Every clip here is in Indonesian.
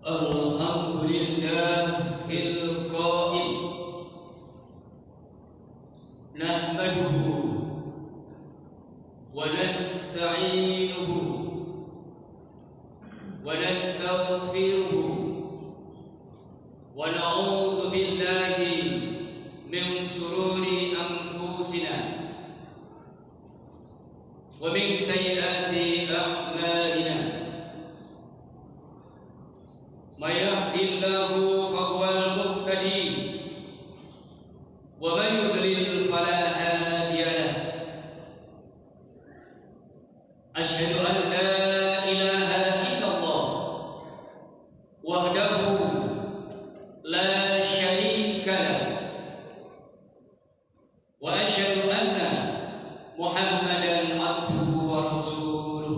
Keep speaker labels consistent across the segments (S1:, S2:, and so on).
S1: الحمد لله القائل نحمده ونستعينه ونستغفره ونعوذ بالله من شرور أنفسنا ومن سيئات أعمالنا من يهد الله فهو المهتدي ومن يضلل فلا هادي له أشهد أن لا إله إلا الله وحده لا شريك له وأشهد أن محمدا عبده ورسوله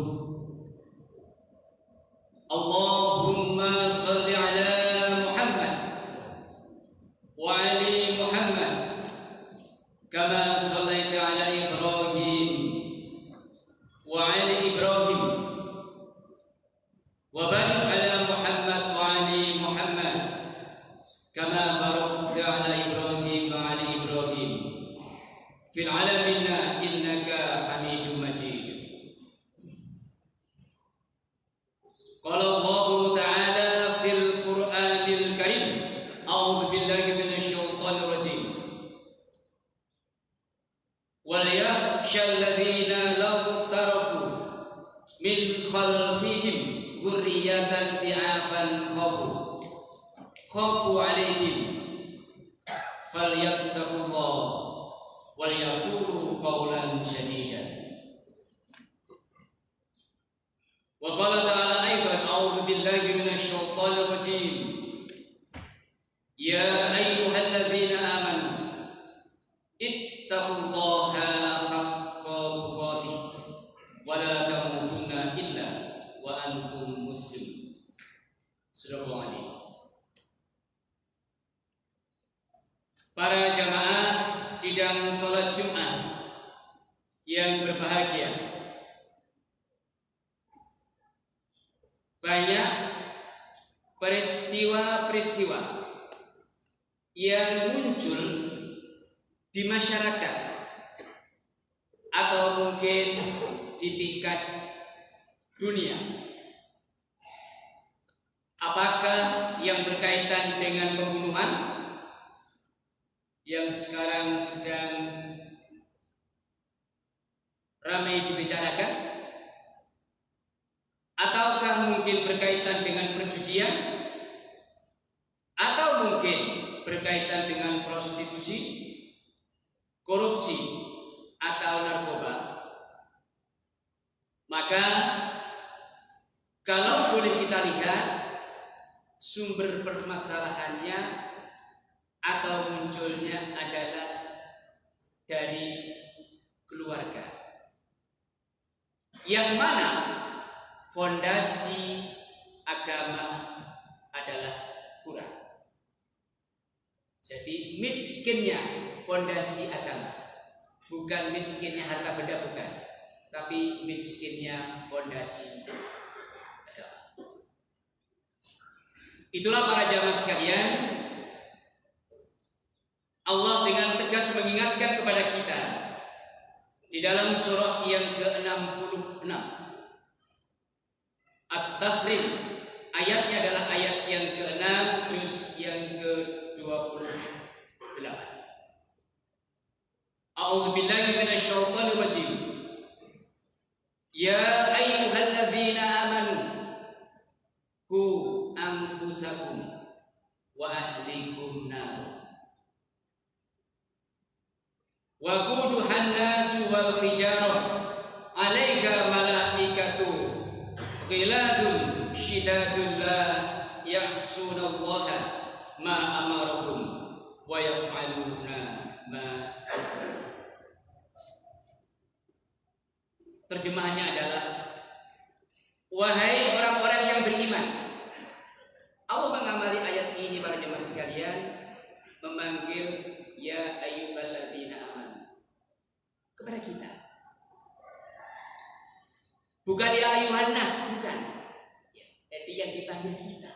S1: اللهم صل على محمد وعلى محمد كما صليت على إبراهيم وعلى إبراهيم وبارك على محمد وعلى محمد كما باركت على إبراهيم وعلى إبراهيم في العالمين إنك حميد مجيد. قال الله تعالى في القرآن الكريم أعوذ بالله من الشيطان الرجيم وليخشى الذين لو تركوا من خلفهم ذرية ضعافا خافوا عليهم فليتقوا الله وليقولوا قولا سديدا. وقال تعالى أيضا أعوذ بالله من الشيطان الرجيم يا أيها الذين آمنوا اتقوا الله حق تقاته ولا تموتن إلا وأنتم مسلمون. Sallallahu alaihi. Para jamaah sidang sholat Jumat yang berbahagia, banyak peristiwa-peristiwa yang muncul di masyarakat atau mungkin di tingkat dunia. Apakah yang berkaitan dengan pembunuhan yang sekarang sedang ramai dibicarakan, ataukah mungkin berkaitan dengan perjudian, atau mungkin berkaitan dengan prostitusi, korupsi, atau narkoba? Maka kalau boleh kita lihat sumber permasalahannya atau munculnya adalah dari keluarga, yang mana fondasi agama adalah kurang. Jadi miskinnya fondasi agama, bukan miskinnya harta benda, bukan, tapi miskinnya fondasi agama. Itulah para jamaah sekalian, Allah dengan tegas mengingatkan kepada kita di dalam surah yang ke-66 At-Tahrim, ayatnya adalah ayat yang ke-6 juz yang ke-28. A'udzu billahi minasyaitonir rajim. Ya ayyuhalladzina amanu qu anfusakum wa ahlikum nar wa quduhan nas wal hijarah 'alaiha malaikatu ghiladun shidadun la ya'sunallaha ma amarahum wa yaf'aluna ma. Terjemahannya adalah, wahai orang-orang yang beriman. Allah mengamali ayat ini para jemaah sekalian, memanggil ya ayyuhalladzina amanu kepada kita. Bukan ya ayuhan nas, bukan. Jadi yang dipanggil kita.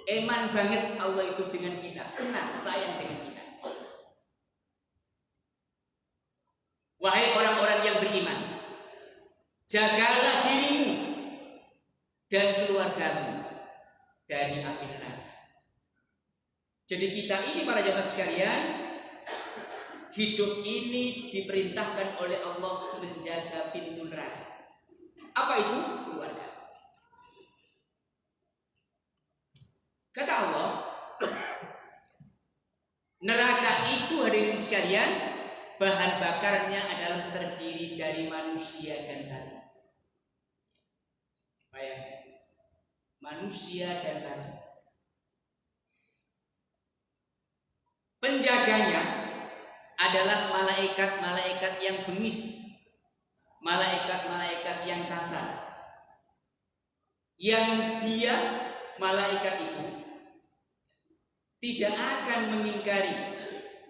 S1: eman banget Allah itu dengan kita, senang, sayang dengan kita. Wahai orang-orang yang beriman, jagalah dirimu dan keluargamu dari api neraka. Jadi kita ini para jamaah sekalian, hidup ini diperintahkan oleh Allah menjaga pintu neraka. Apa itu? Keluarga. Kata Allah, neraka itu hadirin sekalian, bahan bakarnya adalah terdiri dari manusia dan batu. Bayangkan, manusia dan batu. Penjaganya adalah malaikat-malaikat yang bengis, malaikat-malaikat yang kasar, yang dia malaikat itu tidak akan mengingkari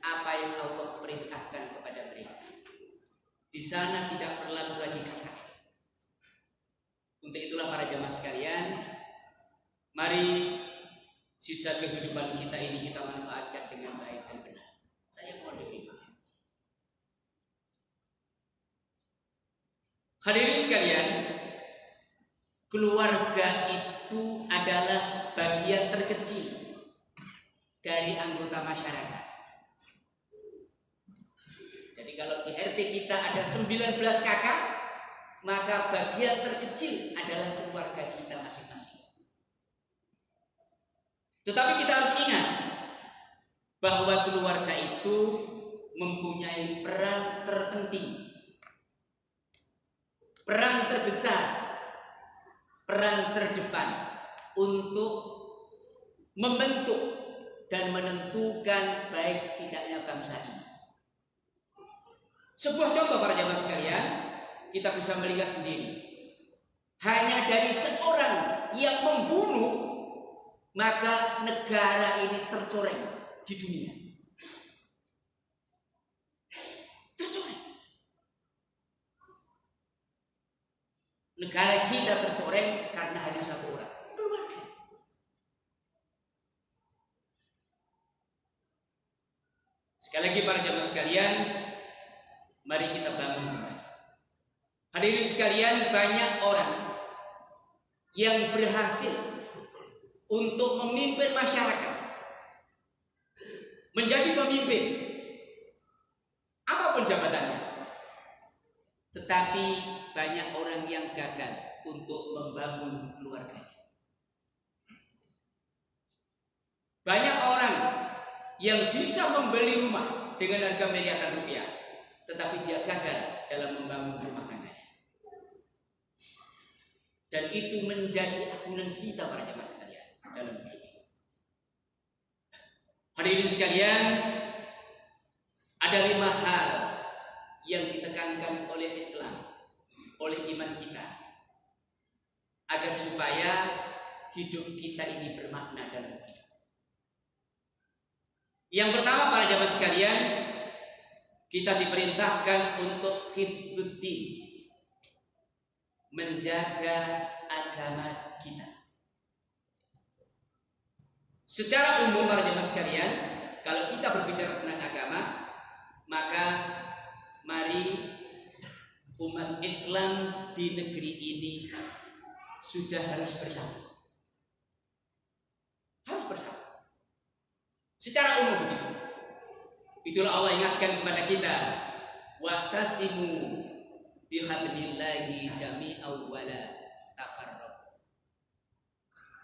S1: apa yang Allah perintahkan kepada mereka. Di sana tidak berlaku lagi kata. Untuk itulah para jamaah sekalian, mari sisa kehidupan kita ini kita manfaatkan dengan baik dan benar. Saya mohon doa. Hadirin sekalian, keluarga itu adalah bagian terkecil dari anggota masyarakat. Jadi kalau di RT kita ada 19 kakak, maka bagian terkecil adalah keluarga kita masing-masing. Tetapi kita harus ingat bahwa keluarga itu mempunyai peran terpenting, peran terbesar, peran terdepan untuk membentuk dan menentukan baik tidaknya bangsa ini. Sebuah contoh para jamaah sekalian, kita bisa melihat sendiri. Hanya dari seorang yang membunuh, maka negara ini tercoreng di dunia. Tercoreng. Negara kita tercoreng karena hanya satu orang. Keluarga. Sekali lagi para jamaah sekalian, mari kita bangun kembali. Hadirin sekalian, banyak orang yang berhasil untuk memimpin masyarakat, menjadi pemimpin, apapun jabatannya. Tetapi banyak orang yang gagal untuk membangun keluarga. Banyak orang yang bisa membeli rumah dengan harga miliaran rupiah, tetapi dia gagal dalam membangun rumah tangganya. Dan itu menjadi agunan kita para jemaah sekalian dalam hidup ini. Hadirin sekalian, ada 5 hal yang ditekankan oleh Islam, oleh iman kita, agar supaya hidup kita ini bermakna dalam hidup. Yang pertama para jemaah sekalian, kita diperintahkan untuk hifdzuddin, menjaga agama kita. Secara umum para jemaah sekalian, kalau kita berbicara tentang agama, maka mari umat Islam di negeri ini sudah harus bersatu. Harus bersatu. Secara umum begitu. Itulah Allah ingatkan kepada kita, wa'tasimu bihablillahi jami'an wa la tafarraqu.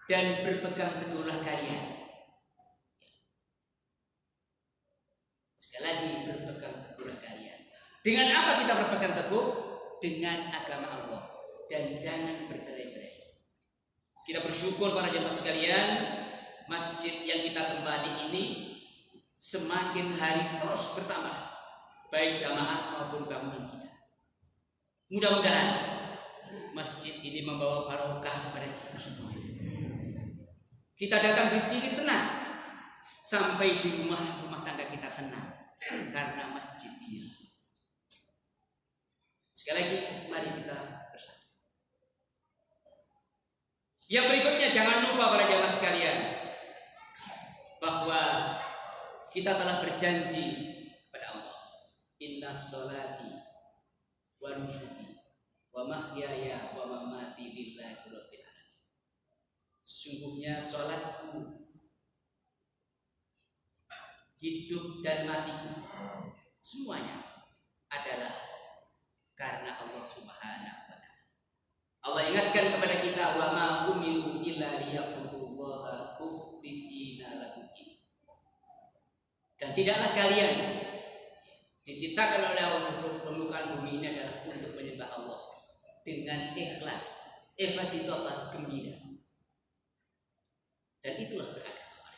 S1: Dan berpegang teguhlah kalian. Sekali lagi, berpegang teguhlah kalian. Dengan apa kita berpegang teguh? Dengan agama Allah, dan jangan bercerai-berai. Kita bersyukur para jemaah sekalian, masjid yang kita tempati ini semakin hari terus bertambah, baik jamaah maupun bangunan kita. Mudah-mudahan masjid ini membawa barokah kepada kita semua. Kita datang di sini tenang, sampai di rumah tangga kita tenang karena masjid ini. Sekali lagi, mari kita bersama. Yang berikutnya, jangan lupa para jamaah sekalian, bahwa kita telah berjanji kepada Allah, inna sholati wa nusuki wa mahyaya wa mamati lillahi rabbil alamin. Sesungguhnya sholatku, hidup dan matiku, semuanya adalah karena Allah Subhanahu wa ta'ala. Allah ingatkan kepada kita, wa ma umiru illa liya'budullaha mukhlisina lahu-d-din. Dan tidaklah kalian diciptakan oleh Allah untuk permukaan bumi ini adalah untuk menyembah Allah dengan ikhlas. Ikhlas itu apa? Gembira. Dan itulah beragama.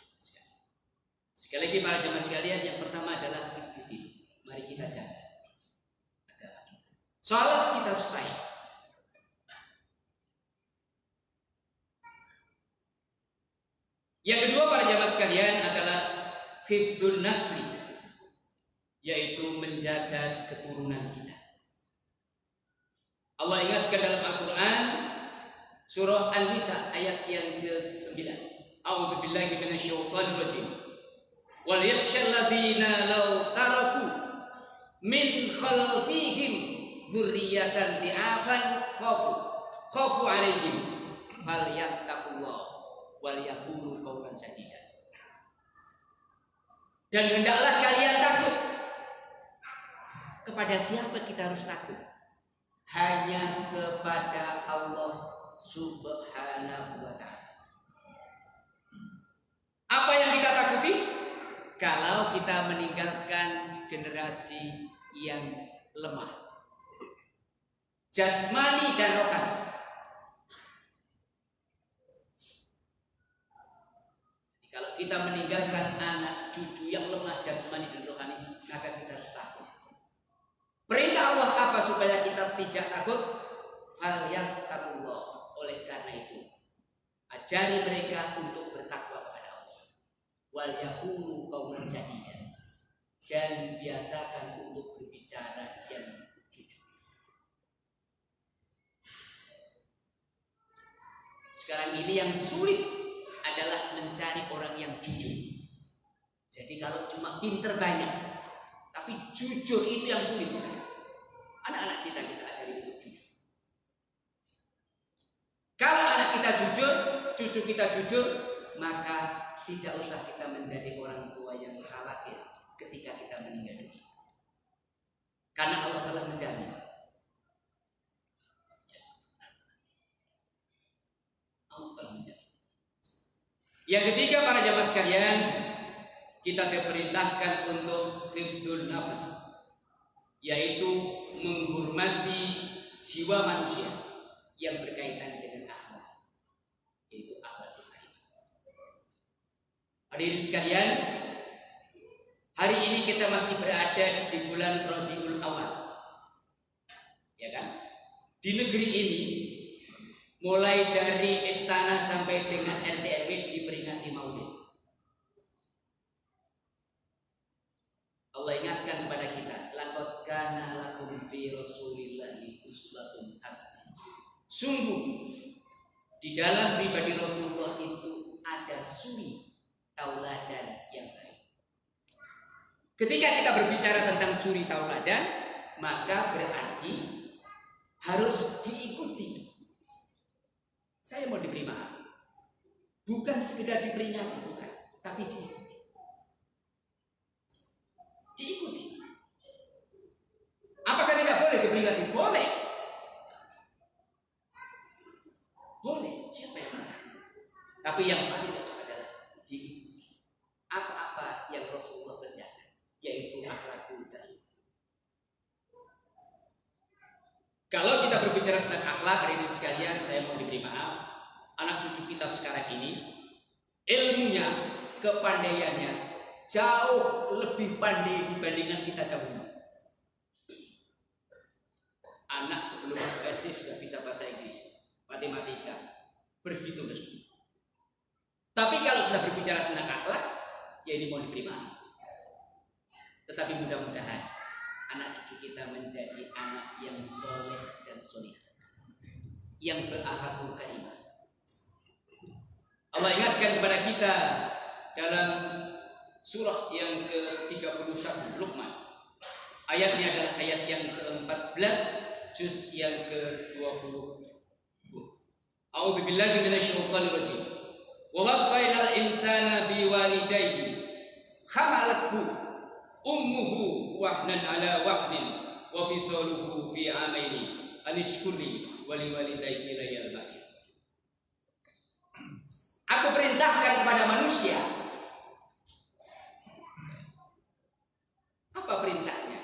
S1: Sekali lagi para jemaah sekalian, yang pertama adalah hifdzuddin. Mari kita jaga agama kita. Salat kita harus baik. Yang kedua para jemaah sekalian adalah hifdzun nasli, yaitu menjaga keturunan kita. Allah ingatkan dalam Al-Quran surah An-Nisa ayat yang ke-9. A'udzubillahi minasyaitonir rajim. Wal yakhshal ladzina law taraku min khalfihim dzurriyyatan dhi'afan khafu 'alaihim falyattaqullah wal yaqulu qawlan sadida. Dan hendaklah kalian takut. Kepada siapa kita harus takut? Hanya kepada Allah Subhanahu wa ta'ala. Apa yang kita takuti? Kalau kita meninggalkan generasi yang lemah, jasmani dan rohani. Kalau kita meninggalkan anak cucu yang lemah jasmani dan rohani, maka kita harus takut. Perintah Allah apa supaya kita tidak takut? Falyattaqullah. Oleh karena itu, ajari mereka untuk bertakwa kepada Allah. Wal yaqulu qawlan sadida. Dan biasakan untuk berbicara yang jujur. Sekarang ini yang sulit adalah mencari orang yang jujur. Jadi kalau cuma pinter banyak, tapi jujur itu yang sulit. Anak-anak kita ajari untuk jujur. Kalau anak kita jujur, cucu kita jujur, maka tidak usah kita menjadi orang tua yang khawatir ketika kita meninggal dunia. Karena Allah telah menjamin. Allah telah menjamin. Yang ketiga para jamaah sekalian, kita diperintahkan untuk hifdzun nafas, yaitu menghormati jiwa manusia yang berkaitan dengan akhlak, yaitu akhlakul karimah. Hadirin sekalian, hari ini kita masih berada di bulan Rabiul Awal, ya kan? Di negeri ini, mulai dari istana sampai dengan RT RW diperingati Maulid. Allah ingatkan kepada kita, laqad kana lakum fi Rasulillahi uswatun hasanah. Sungguh di dalam pribadi Rasulullah itu ada suri tauladan yang baik. Ketika kita berbicara tentang suri tauladan, maka berarti harus diikuti. Saya mau diberi maaf, bukan sekedar diperingati, bukan, tapi diikuti. Diikuti. Apakah tidak boleh diperingati? Boleh. Boleh. Siapa yang marah? Tapi yang paling wajib adalah diikuti. Apa-apa yang Rasulullah kerjakan, yaitu akhlakul karimah. Kalau kita berbicara tentang akhlak, hari ini sekalian, saya mau diberi maaf, anak cucu kita sekarang ini ilmunya, kepandaiannya jauh lebih pandai dibandingkan kita dahulu. Anak sebelum masuk SD sudah bisa bahasa Inggris, matematika, berhitung dan sebagainya. Tapi kalau sudah berbicara tentang akhlak, ya ini mau diberi maaf. Tetapi mudah-mudahan anak cucu kita menjadi anak yang soleh dan soleh, yang berakhlakul karimah. Allah ingatkan kepada kita dalam surah yang ke-31 Luqman. Ayatnya adalah ayat yang ke-14 juz yang ke-20. A'udzu billahi minasyaitonir rajim. Wa wasainal insana biwalidayhi hamalathu ummuhu wahnan ala wahnin wa fisaluhu fi amaini anishkurli wa liwalidayhi ilayal masir. Aku perintahkan kepada manusia. Apa perintahnya?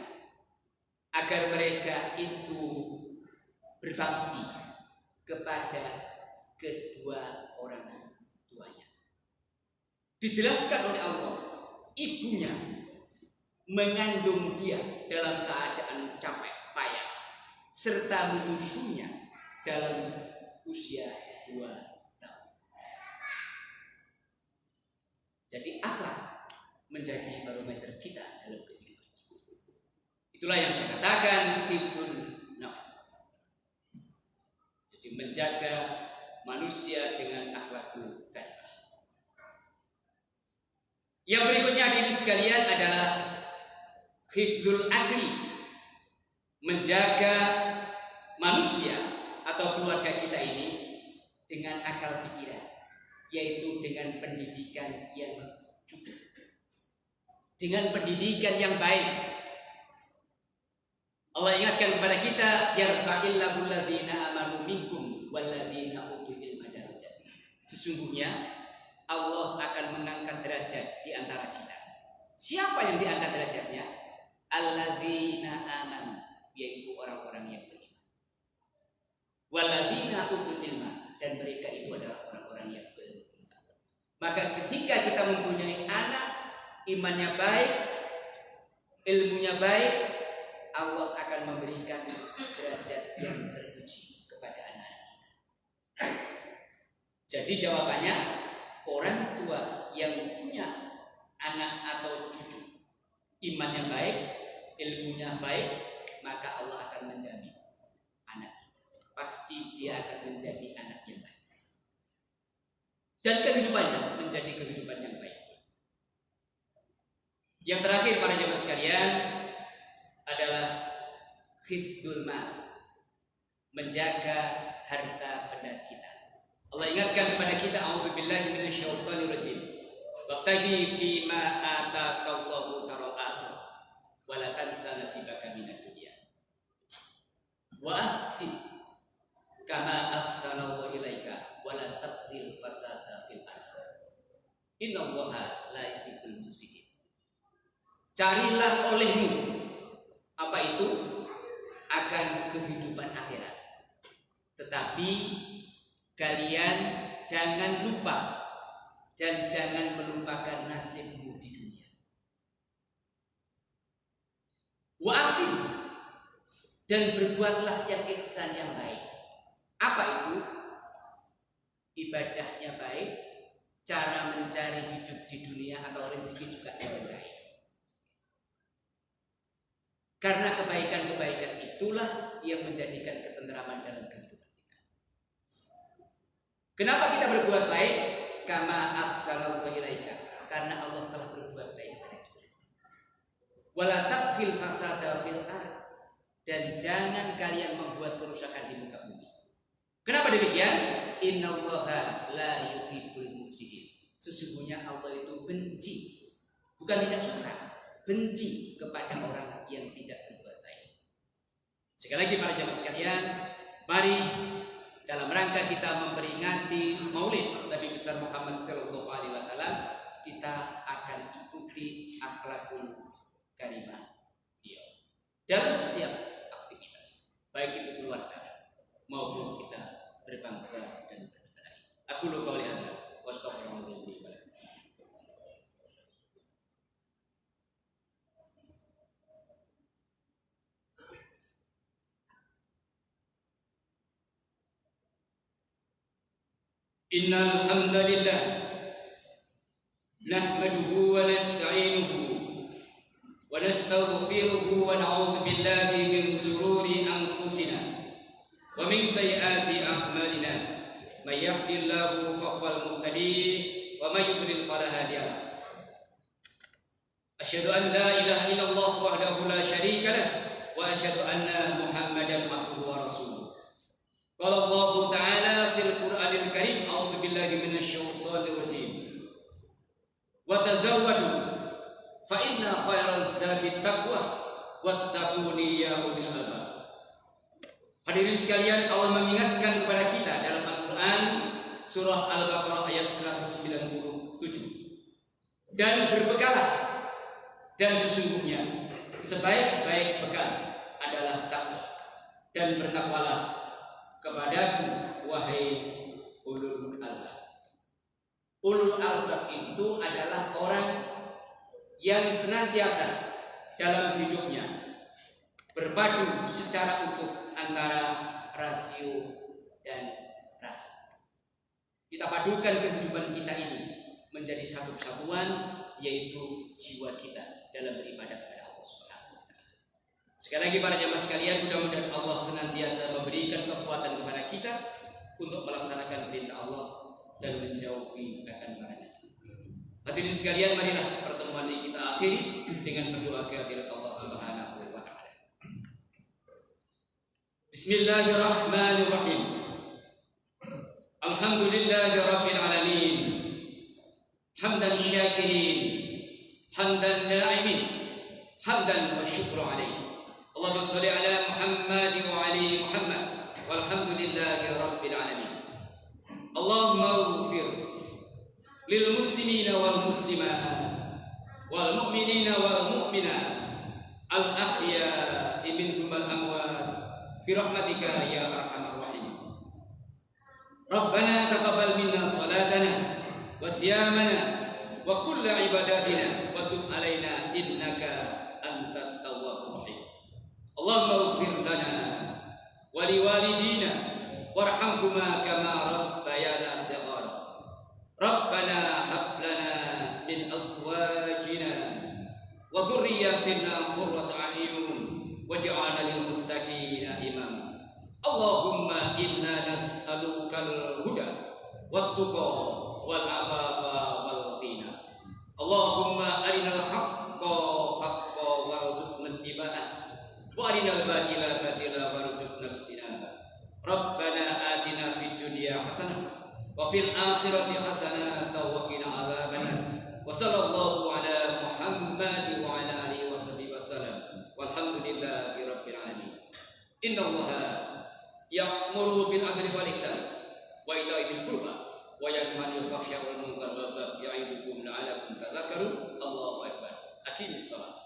S1: Agar mereka itu berbakti kepada kedua orang tuanya. Dijelaskan oleh Allah, ibunya mengandung dia dalam keadaan capek payah serta menyusunya dalam usia 2 tahun. Jadi akhlak menjadi barometer kita dalam kehidupan. Itulah yang saya katakan hifdzun nafs. Jadi menjaga manusia dengan akhlakul karimah. Yang berikutnya hadirin sekalian adalah hifdzul akli, menjaga manusia atau keluarga kita ini dengan akal pikiran, yaitu dengan pendidikan yang cukup, dengan pendidikan yang baik. Allah ingatkan kepada kita, yarfa'illahu alladzina amanu minkum walladzina utul ilma darajat. Sesungguhnya Allah akan mengangkat derajat di antara kita. Siapa yang diangkat derajatnya? Alladzina amanu, yaitu orang-orang yang beriman. Walladzina utul ilma, dan mereka itu adalah orang-orang yang berilmu. Maka ketika kita mempunyai anak, imannya baik, ilmunya baik, Allah akan memberikan derajat yang terpuji kepada anak kita. Jadi jawabannya, orang tua yang punya anak atau cucu, imannya baik, ilmunya baik, maka Allah akan menjamin anak. Pasti dia akan menjadi anak yang baik. Dan kehidupannya menjadi kehidupan yang baik. Yang terakhir para jemaah sekalian adalah hifdzul mal, menjaga harta benda kita. Allah ingatkan kepada kita, a'udzubillahi minasyaitonir rajim. Wabtaghi fima ataakallahu daral akhirah wa la tansa nasibaka minad dunya. Wa ahsin kama ahsanallahu ilaika wa la tabghil fasada fil ardh. Innallaha la yuhibbul mufsidin. Carilah olehmu apa itu? Akan kehidupan akhirat. Tetapi kalian jangan lupa dan jangan melupakan nasibmu di dunia. Wa ahsin, dan berbuatlah yang ihsan yang baik. Apa itu? Ibadahnya baik, cara mencari hidup di dunia atau rezeki juga yang baik. Karena kebaikan-kebaikan itulah yang menjadikan ketenteraman dalam kehidupan kita. Kenapa kita berbuat baik? Kama ahsanallahu ilaika, karena Allah telah berbuat baik pada kita. Wala tabghil fasada fil ardh, dan jangan kalian membuat kerusakan di muka bumi. Kenapa demikian? Innallaha la yuhibbul mufsidin. Sesungguhnya Allah itu benci, bukan tidak suka, benci kepada orang yang tidak berbuat baik. Sekali lagi para jemaah sekalian, mari dalam rangka kita memperingati Maulid Nabi besar Muhammad sallallahu alaihi wasallam, kita akan ikuti akhlakul karimah beliau dalam setiap aktivitas, baik itu keluarga maupun kita berbangsa dan bernegara. Aku lu qauli hadza wa astaghfirullahaladzim. Innal hamdalillah nahmaduhu wa nasta'inuhu wa nastaghfiruhu wa na'udzu billahi min shururi anfusina wa min sayyiati a'malina may yahdihillahu fahuwal muhtadi wa may yudlil fala hadiya lahu. Asyhadu an la ilaha illallah wahdahu la syarika lah wa asyhadu anna Muhammadan abduhu wa rasuluh. Qala Allah Ta'ala fil Qur'anil Karim, a'udzu billahi minasy syaithanir rajim. Wa tazawwadu fa inna khairaz zadi taqwa wattaquni ya ulil albab. Hadirin sekalian, Allah mengingatkan kepada kita dalam Al-Qur'an surah Al-Baqarah ayat 197. Dan berbekalah, dan sesungguhnya sebaik-baik bekal adalah takwa, dan bertakwalah kepadaku wahai ulul albab. Ulul albab itu adalah orang yang senantiasa dalam hidupnya berpadu secara utuh antara rasio dan rasa. Kita padukan kehidupan kita ini menjadi satu kesatuan, yaitu jiwa kita dalam beribadah kepada Allah Subhanahu wa taala. Sekali lagi para jamaah sekalian, mudah-mudahan Allah senantiasa memberikan kekuatan kepada kita untuk melaksanakan perintah Allah dan menjauhi akan larangan. Hadirin sekalian, marilah pertemuan ini kita akhiri dengan berdoa kehadirat Allah Subhanahu wa taala. Bismillahirrahmanirrahim. Alhamdulillahirabbil alamin. Hamdan syakirin, hamdan na'imin, hamdan wa syukru alaih. Allahumma sholli ala Muhammad wa ali Muhammad walhamdulillahi rabbil alamin. Allahumma ighfir lil muslimina wal muslimat wal mu'minina wal mu'minat al ahya'i minhum wal amwat bi rahmatika ya arhamar rahim. Rabbana taqabbal minna salatana wa siyamana wa kullu ibadatina wa tub alaina innaka antat tawwabur rahim. Allahumma ighfir lana wa liwalidina warhamhuma kama rabbayana shighara. Rabbana hab lana min azwajina wa dhurriyyatina qurrata a'yun waj'alna lil muttaqina imama. Allahumma inna nas'alukal huda wat tuqa wal afafa wal ghina. Allahumma arinal haqqa haqqan warzuqna ittiba'ah wa arinal batila batila warzuqna ijtinabah. Rabbana atina fid dunya hasanah wa fil akhirati hasanah wa qina adzabannar. Wa sallallahu ala Muhammad wa ala alihi washabihi wasallam. Walhamdulillahi rabbil alamin. Innallaha ya'muru bil 'adli wal ihsan wa ita'i dzil qurba wa yanha 'anil fahsya'i wal munkar wal baghi ya'idukum la'allakum tadhakkarun. Allahu akbar. Aqimis shalah.